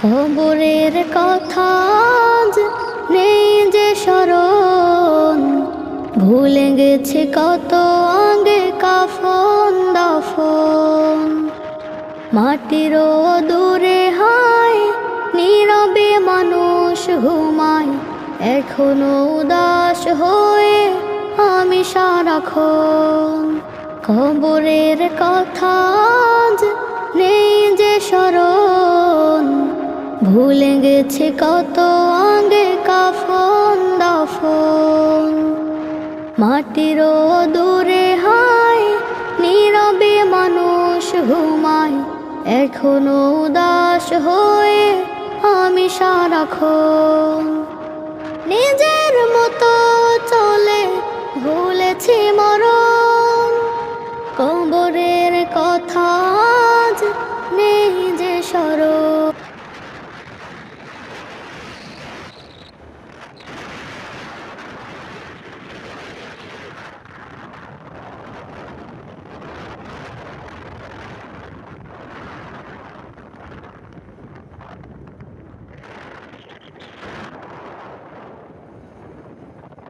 কবরের কথা আজ নেই যে স্মরণ, ভুলে গেছে কত আগে কাফন দাফন। মাটিরও দূরে হায় নীরবে মানুষ ঘুমায়, এখনো উদাস হয়ে আমি সারাক্ষণ। কবরের কথা আজ নেই যে স্মরণ, ভুলে গেছে কত আগে কাফন দাফন। মাটিরও দূরে হায় নীরবে মানুষ ঘুমায়, এখনো উদাস হয়ে আমি সারাক্ষণ। নিজের মতো চলে ভুলেছি মরণ, কবরের কথা আজ নেই যে স্মরণ।